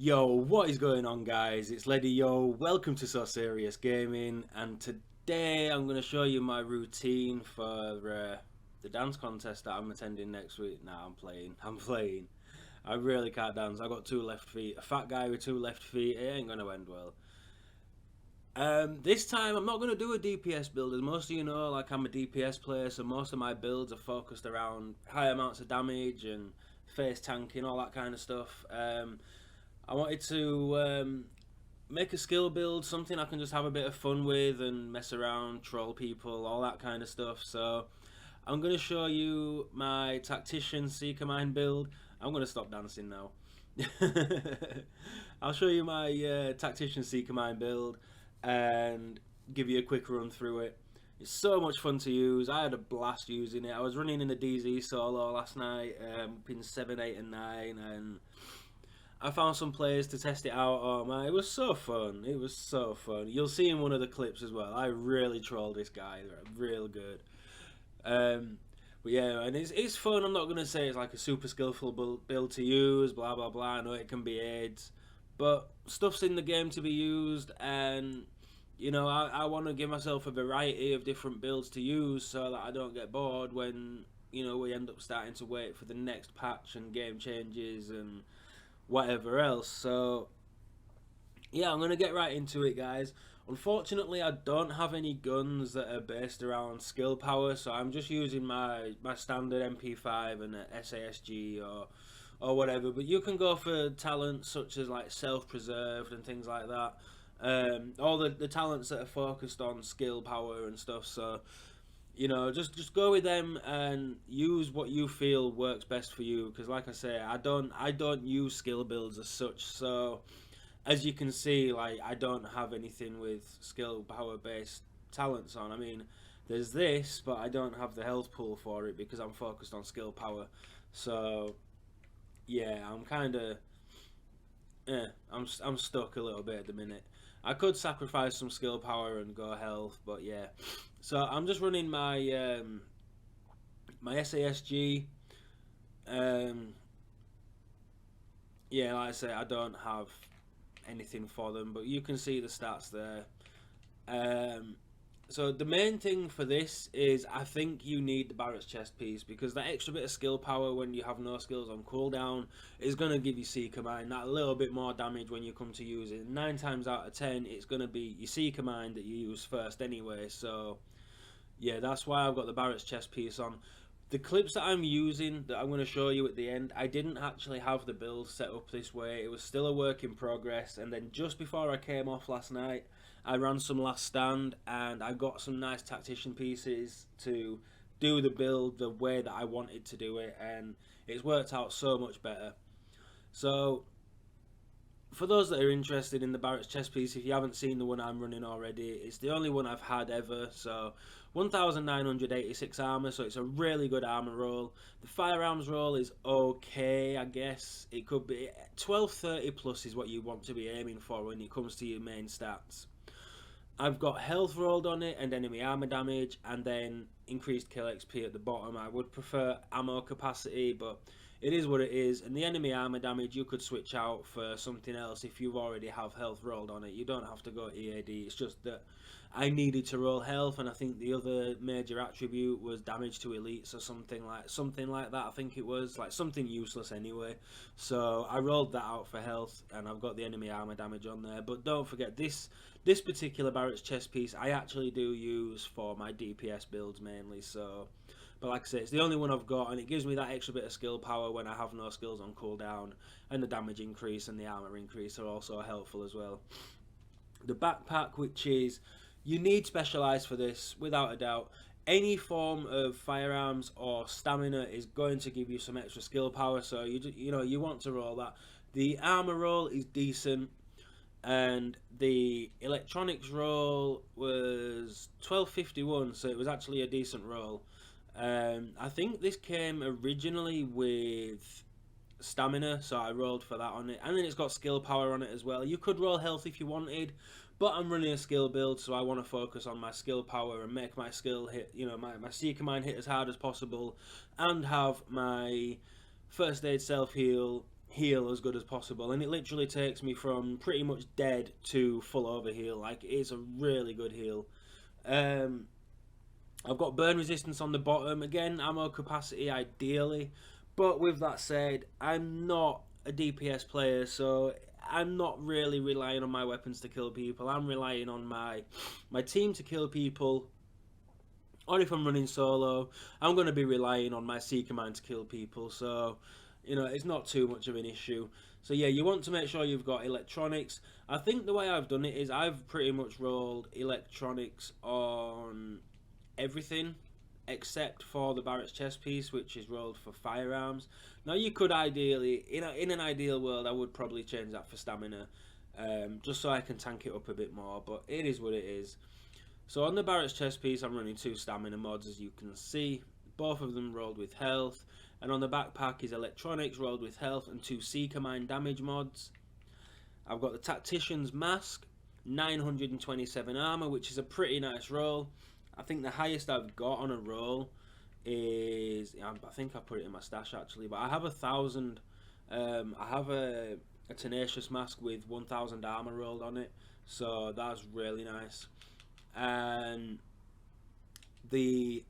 Yo, what is going on, guys? It's Lady Yo. Welcome to So Serious Gaming, and today I'm going to show you my routine for the dance contest that I'm attending next week. Nah, I'm playing. I really can't dance. I got two left feet. A fat guy with two left feet. It ain't going to end well. This time I'm not going to do a DPS build. As most of you know, like I'm a DPS player, so most of my builds are focused around high amounts of damage and face tanking, all that kind of stuff. I wanted to make a skill build, something I can just have a bit of fun with and mess around, troll people, all that kind of stuff. So I'm going to show you my Tactician Seeker Mine build. I'm going to stop dancing now. I'll show you my Tactician Seeker Mine build and give you a quick run through it. It's so much fun to use. I had a blast using it. I was running in the DZ solo last night, pin 7, 8 and 9, and I found some players to test it out. Oh man, it was so fun. It was so fun. You'll see in one of the clips as well. I really trolled this guy. They're real good. Um, but yeah, and it's fun. I'm not gonna say it's like a super skillful build to use. Blah blah blah. I know it can be aids, but stuff's in the game to be used, and I want to give myself a variety of different builds to use so that I don't get bored when we end up starting to wait for the next patch and game changes and whatever else. So yeah, I'm gonna get right into it, guys. Unfortunately, I don't have any guns that are based around skill power, so I'm just using my standard MP5 and a SASG or whatever. But you can go for talents such as like self-preserved and things like that. All the talents that are focused on skill power and stuff. So just go with them and use what you feel works best for you, because like I say, I don't use skill builds as such. So as you can see, like, I don't have anything with skill power based talents on. I mean, there's this, but I don't have the health pool for it because I'm focused on skill power. So yeah, I'm kind of I'm stuck a little bit at the minute. I could sacrifice some skill power and go health, but yeah. So I'm just running my SASG. Um, yeah, like I say, I don't have anything for them, but you can see the stats there. Um, so the main thing for this is I think you need the Barrett's chest piece, because that extra bit of skill power when you have no skills on cooldown is going to give you Seeker Mine that little bit more damage when you come to use it. 9 times out of 10 it's going to be your Seeker Mine that you use first anyway. So yeah, that's why I've got the Barrett's chest piece on. The clips that I'm using, that I'm going to show you at the end, I didn't actually have the build set up this way. It was still a work in progress, and then just before I came off last night, I ran some last stand, and I got some nice tactician pieces to do the build the way that I wanted to do it, and it's worked out so much better. So for those that are interested in the Barrett's chest piece, if you haven't seen the one I'm running already, it's the only one I've had ever. So 1986 armor, so it's a really good armor roll. The firearms roll is okay, I guess. It could be 1230 plus is what you want to be aiming for when it comes to your main stats. I've got health rolled on it and enemy armor damage, and then increased kill XP at the bottom. I would prefer ammo capacity, but it is what it is. And the enemy armor damage you could switch out for something else if you already have health rolled on it. You don't have to go EAD. It's just that I needed to roll health, and I think the other major attribute was damage to elites or something like that. I think it was like something useless anyway. So I rolled that out for health, and I've got the enemy armor damage on there. But don't forget this particular Barrett's chest piece I actually do use for my DPS builds mainly. So, but like I say, it's the only one I've got, and it gives me that extra bit of skill power when I have no skills on cooldown, and the damage increase and the armor increase are also helpful as well. The backpack, which is, you need specialized for this without a doubt. Any form of firearms or stamina is going to give you some extra skill power, so you want to roll that. The armor roll is decent, and the electronics roll was 1251, so it was actually a decent roll. I think this came originally with stamina, so I rolled for that on it, and then it's got skill power on it as well. You could roll health if you wanted, but I'm running a skill build, so I want to focus on my skill power and make my skill hit, my Seeker Mine hit as hard as possible, and have my first aid self heal heal as good as possible, and it literally takes me from pretty much dead to full overheal. Like, it's a really good heal. I've got burn resistance on the bottom. Again, ammo capacity ideally. But with that said, I'm not a DPS player, so I'm not really relying on my weapons to kill people. I'm relying on my team to kill people. Or if I'm running solo, I'm going to be relying on my Seeker Mine to kill people. So, you know, it's not too much of an issue. So yeah, you want to make sure you've got electronics. I think the way I've done it is I've pretty much rolled electronics on everything except for the Barrett's chest piece, which is rolled for firearms. Now, you could ideally, in an ideal world, I would probably change that for stamina, just so I can tank it up a bit more, but it is what it is. So on the Barrett's chest piece, I'm running 2 stamina mods, as you can see, both of them rolled with health, and on the backpack is electronics rolled with health and 2 Seeker Mine damage mods. I've got the Tactician's mask, 927 armor, which is a pretty nice roll. I think the highest I've got on a roll is, I think I put it in my stash actually, but I have 1,000. I have a tenacious mask with 1,000 armor rolled on it, so that's really nice. And the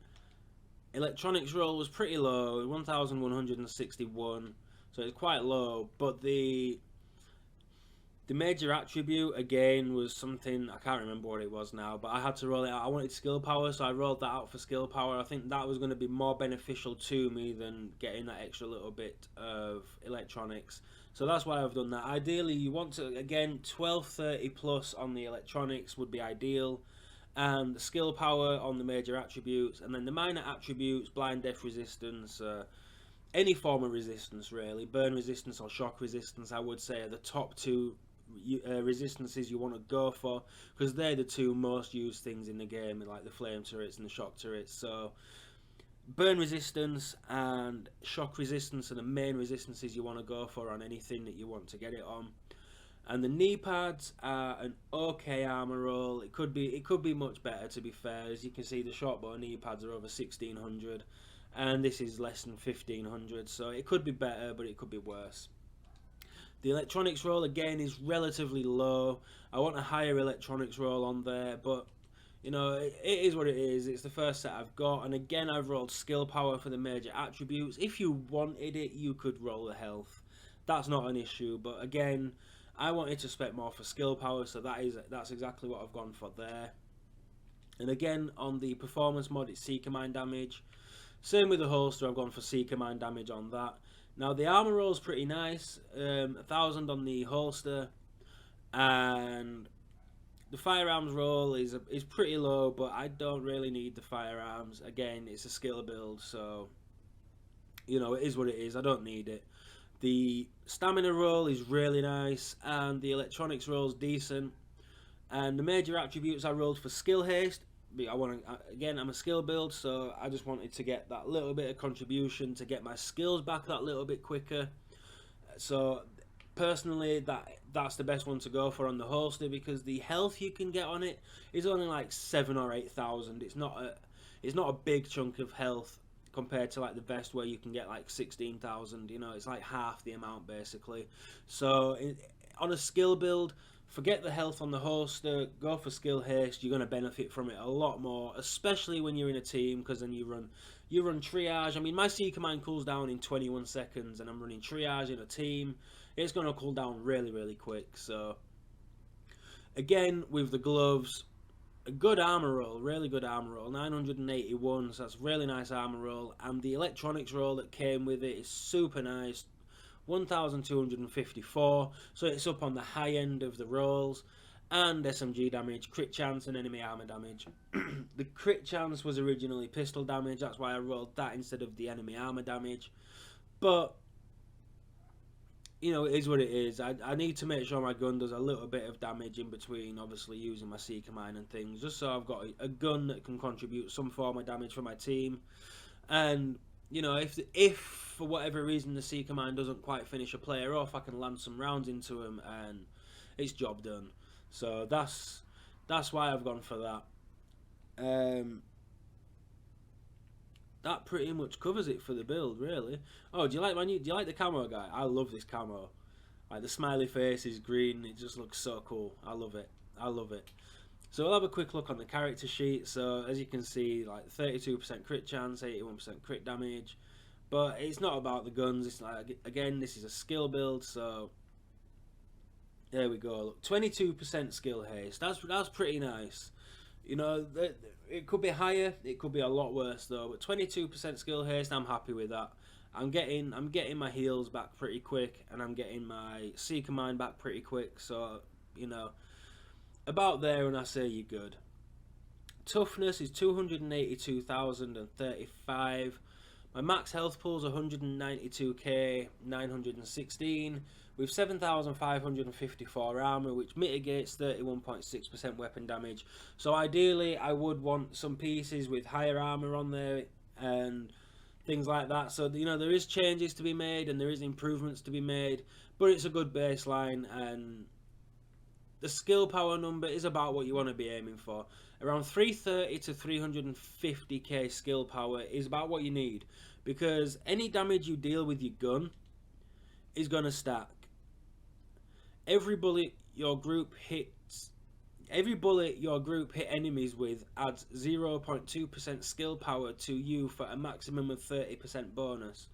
electronics roll was pretty low, 1,161, so it's quite low, but the major attribute, again, was something, I can't remember what it was now, but I had to roll it out. I wanted skill power, so I rolled that out for skill power. I think that was going to be more beneficial to me than getting that extra little bit of electronics. So that's why I've done that. Ideally, you want to, again, 1230 plus on the electronics would be ideal. And the skill power on the major attributes. And then the minor attributes, blind death resistance, any form of resistance really. Burn resistance or shock resistance, I would say, are the top 2 resistances you want to go for, because they're the 2 most used things in the game, like the flame turrets and the shock turrets. So burn resistance and shock resistance are the main resistances you want to go for on anything that you want to get it on. And the knee pads are an okay armor roll. It could be much better, to be fair. As you can see, the short bow knee pads are over 1,600 and this is less than 1,500, so it could be better, but it could be worse. The electronics roll, again, is relatively low. I want a higher electronics roll on there, but, you know, it is what it is. It's the first set I've got, and again, I've rolled skill power for the major attributes. If you wanted it, you could roll the health. That's not an issue, but again, I wanted to spec more for skill power, so that's exactly what I've gone for there. And again, on the performance mod, it's Seeker Mine damage. Same with the holster, I've gone for Seeker Mine damage on that. Now, the armor roll is pretty nice, 1,000 on the holster, and the firearms roll is pretty low, but I don't really need the firearms. Again, it's a skill build, so, you know, it is what it is. I don't need it. The stamina roll is really nice, and the electronics roll is decent. And the major attributes I rolled for skill haste. Again, I'm a skill build, so I just wanted to get that little bit of contribution to get my skills back that little bit quicker. So personally, that's the best one to go for on the holster, because the health you can get on it is only like 7,000 or 8,000. It's not a big chunk of health compared to like the vest, where you can get like 16,000. You know, it's like half the amount basically. So on a skill build, forget the health on the holster, go for skill haste. You're going to benefit from it a lot more, especially when you're in a team, because then you run triage. I mean, my Seeker Mine cools down in 21 seconds, and I'm running triage in a team. It's going to cool down really, really quick. So, again, with the gloves, a good armor roll, really good armor roll, 981, so that's really nice armor roll. And the electronics roll that came with it is super nice, 1,254, so it's up on the high end of the rolls. And SMG damage, crit chance, and enemy armor damage. The crit chance was originally pistol damage, that's why I rolled that instead of the enemy armor damage. But, you know, it is what it is. I need to make sure my gun does a little bit of damage in between, obviously using my Seeker Mine and things, just so I've got a gun that can contribute some form of damage for my team. And, you know, if for whatever reason the Seeker Mine doesn't quite finish a player off, I can land some rounds into him and it's job done. So that's why I've gone for that. that pretty much covers it for the build, really. Oh, do you like do you like the camo guy? I love this camo. Like the smiley face is green, it just looks so cool. I love it. I love it. So we'll have a quick look on the character sheet. So as you can see, like 32% crit chance, 81% crit damage. But it's not about the guns. It's like, again, this is a skill build, so there we go. Look, 22% skill haste. That's pretty nice. You know, it could be higher. It could be a lot worse though. But 22% skill haste, I'm happy with that. I'm getting my heals back pretty quick, and I'm getting my Seeker Mine back pretty quick. So you know, about there, and I say you're good. Toughness is 282,035. My max health pool is 192k 916 with 7,554 armor, which mitigates 31.6% weapon damage. So ideally, I would want some pieces with higher armor on there and things like that. So you know, there is changes to be made and there is improvements to be made, but it's a good baseline, and the skill power number is about what you want to be aiming for. Around 330 to 350k skill power is about what you need, because any damage you deal with your gun is going to stack. Every bullet your group hit enemies with adds 0.2% skill power to you for a maximum of 30% bonus.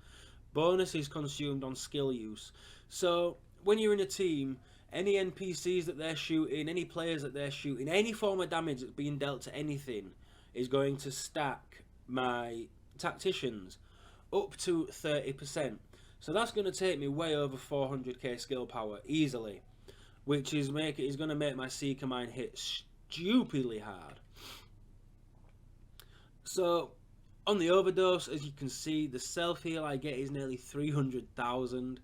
Bonus is consumed on skill use. So when you're in a team, any NPCs that they're shooting, any players that they're shooting, any form of damage that's being dealt to anything is going to stack my tacticians up to 30%. So that's going to take me way over 400k skill power easily, which is going to make my Seeker Mine hit stupidly hard. So on the overdose, as you can see, the self heal I get is nearly 300,000.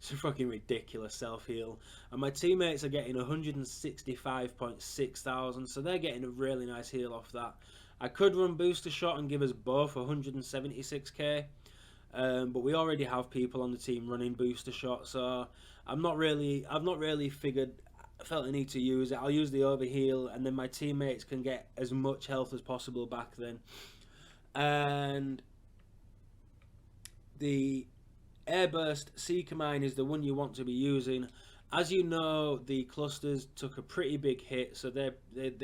It's a fucking ridiculous self-heal. And my teammates are getting 165.6 thousand, so they're getting a really nice heal off that. I could run booster shot and give us both 176k, but we already have people on the team running booster shot, so I've not really felt the need to use it. I'll use the overheal, and then my teammates can get as much health as possible back then. And the Airburst Seeker Mine is the one you want to be using. As you know, the clusters took a pretty big hit, so they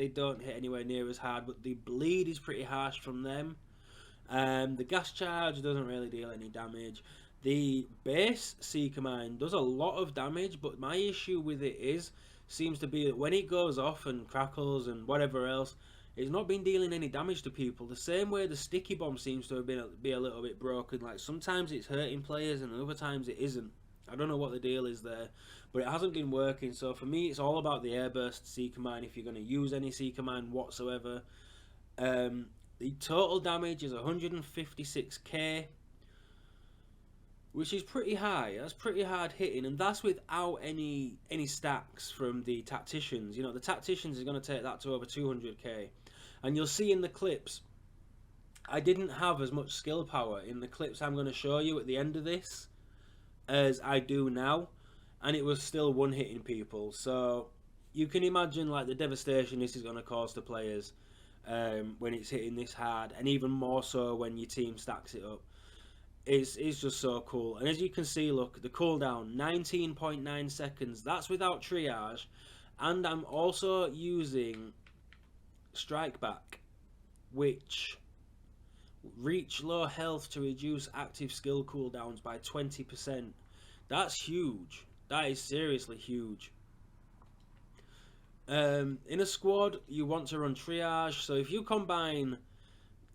don't hit anywhere near as hard, but the bleed is pretty harsh from them. The gas charge doesn't really deal any damage. The base Seeker Mine does a lot of damage, but my issue with it seems to be that when it goes off and crackles and whatever else, it's not been dealing any damage to people. The same way the sticky bomb seems to have be a little bit broken. Like sometimes it's hurting players and other times it isn't. I don't know what the deal is there, but it hasn't been working. So for me, it's all about the Airburst Seeker Mine if you're going to use any Seeker Mine whatsoever. The total damage is 156k, which is pretty high. That's pretty hard hitting, and that's without any stacks from the Tacticians. You know, the Tacticians is going to take that to over 200k. And you'll see in the clips, I didn't have as much skill power in the clips I'm going to show you at the end of this as I do now, and it was still one-hitting people. So you can imagine like the devastation this is going to cause to players when it's hitting this hard, and even more so when your team stacks it up. It's just so cool. And as you can see, look, the cooldown 19.9 seconds. That's without triage, and I'm also using Strike Back, which reach low health to reduce active skill cooldowns by 20%. That's huge. That is seriously huge. In a squad, you want to run triage. So if you combine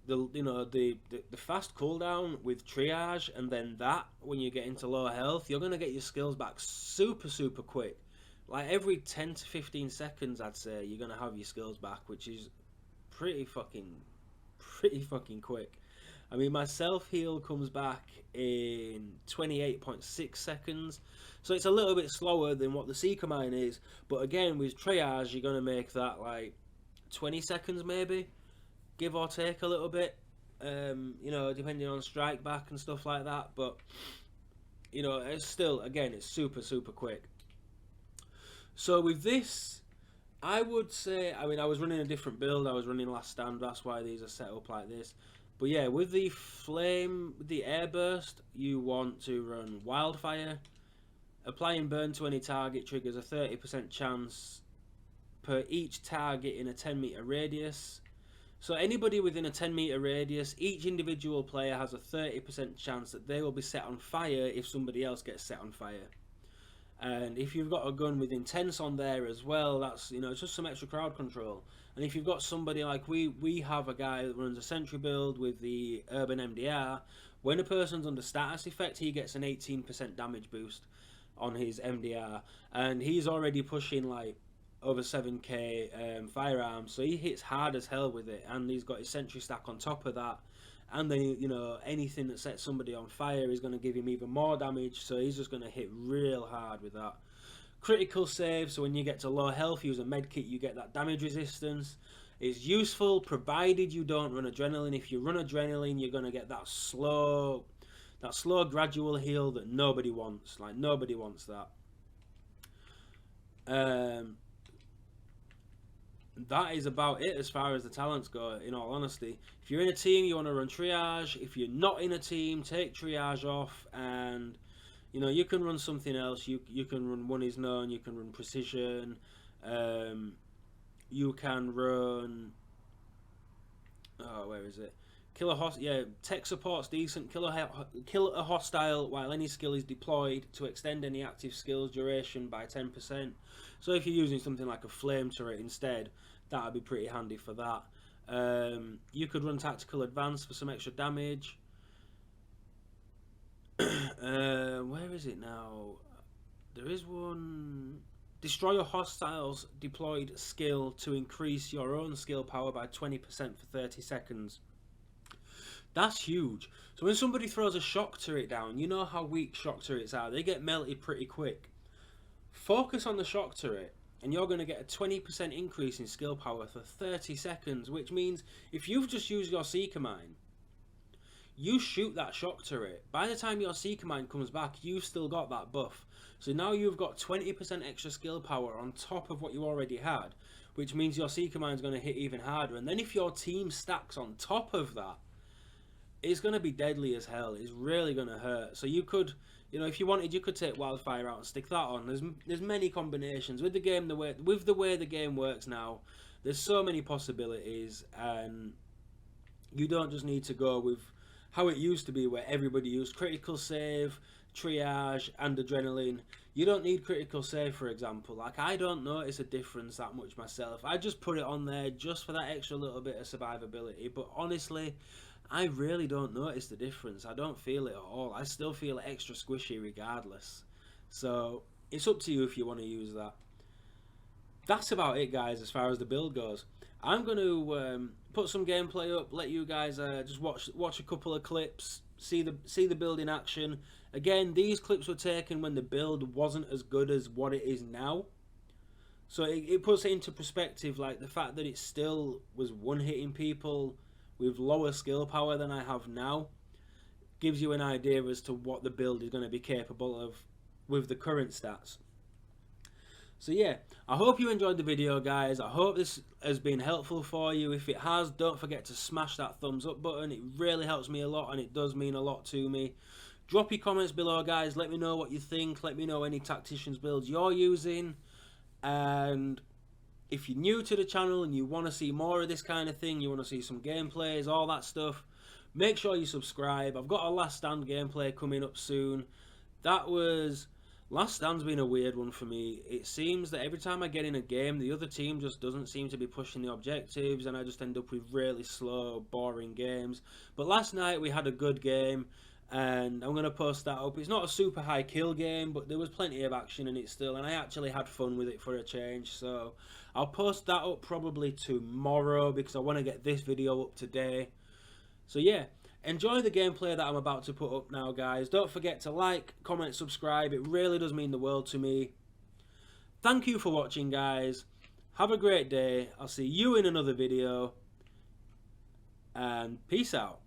the fast cooldown with triage, and then that when you get into low health, you're gonna get your skills back super quick. Like every 10 to 15 seconds, I'd say you're gonna have your skills back, which is pretty fucking quick. I mean, my self heal comes back in 28.6 seconds, so it's a little bit slower than what the Seeker Mine is. But again, with triage, you're gonna make that like 20 seconds maybe, give or take a little bit. You know, depending on strike back and stuff like that. But you know, it's still, again, it's super quick. So with this, I would say, I mean, I was running a different build. I was running Last Stand. That's why these are set up like this. But yeah, with the flame, with the airburst, you want to run wildfire. Applying burn to any target triggers a 30% chance per each target in a 10-meter radius. So anybody within a 10-meter radius, each individual player has a 30% chance that they will be set on fire if somebody else gets set on fire. And if you've got a gun with intense on there as well, that's, you know, it's just some extra crowd control. And if you've got somebody like we have a guy that runs a sentry build with the urban MDR, when a person's under status effect, he gets an 18% damage boost on his MDR, and he's already pushing like over 7k firearms, so he hits hard as hell with it, and he's got his sentry stack on top of that. And then, you know, anything that sets somebody on fire is going to give him even more damage, so he's just going to hit real hard with that. Critical save, so when you get to low health, use a medkit, you get that damage resistance. It's useful provided you don't run adrenaline. If you run adrenaline, you're going to get that slow gradual heal that nobody wants. Like, nobody wants that. That is about it as far as the talents go, in all honesty. If you're in a team, you want to run triage. If you're not in a team, take triage off, and you know, you can run something else. You can run one is known, you can run precision, you can run, oh, where is it? Tech support's decent. Kill a hostile while any skill is deployed to extend any active skill's duration by 10%. So if you're using something like a flame turret instead, that would be pretty handy for that. You could run tactical advance for some extra damage. Where is it now? There is one. Destroy a hostile's deployed skill to increase your own skill power by 20% for 30 seconds. That's huge. So when somebody throws a shock turret down, you know how weak shock turrets are. They get melted pretty quick. Focus on the shock turret, and you're going to get a 20% increase in skill power for 30 seconds, which means if you've just used your Seeker Mine, you shoot that shock turret. By the time your Seeker Mine comes back, you've still got that buff. So now you've got 20% extra skill power on top of what you already had, which means your Seeker Mine's going to hit even harder. And then if your team stacks on top of that, it's going to be deadly as hell. It's really going to hurt. So you could, you know, if you wanted, you could take wildfire out and stick that on. There's many combinations with the game. The way the game works now, there's so many possibilities, and you don't just need to go with how it used to be, where everybody used critical save, triage, and adrenaline. You don't need critical save, for example. Like, I don't notice a difference that much myself. I just put it on there just for that extra little bit of survivability. But honestly, I really don't notice the difference. I don't feel it at all. I still feel extra squishy regardless. So it's up to you if you want to use that. That's about it, guys, as far as the build goes. I'm going to put some gameplay up, let you guys just watch a couple of clips, see the build in action. Again, these clips were taken when the build wasn't as good as what it is now. So it puts it into perspective, like the fact that it still was one-hitting people with lower skill power than I have now gives you an idea as to what the build is going to be capable of with the current stats. So yeah, I hope you enjoyed the video, guys. I hope this has been helpful for you. If it has, don't forget to smash that thumbs up button. It really helps me a lot, and it does mean a lot to me. Drop your comments below, guys. Let me know what you think. Let me know any Tacticians builds you're using. And if you're new to the channel and you want to see more of this kind of thing, you want to see some gameplays, all that stuff, make sure you subscribe. I've got a Last Stand gameplay coming up soon. Last Stand's been a weird one for me. It seems that every time I get in a game, the other team just doesn't seem to be pushing the objectives, and I just end up with really slow, boring games. But last night we had a good game, and I'm going to post that up. It's not a super high kill game, but there was plenty of action in it still, and I actually had fun with it for a change. So I'll post that up probably tomorrow, because I want to get this video up today. So yeah, enjoy the gameplay that I'm about to put up now, guys. Don't forget to like, comment, subscribe. It really does mean the world to me. Thank you for watching, guys. Have a great day. I'll see you in another video, and peace out.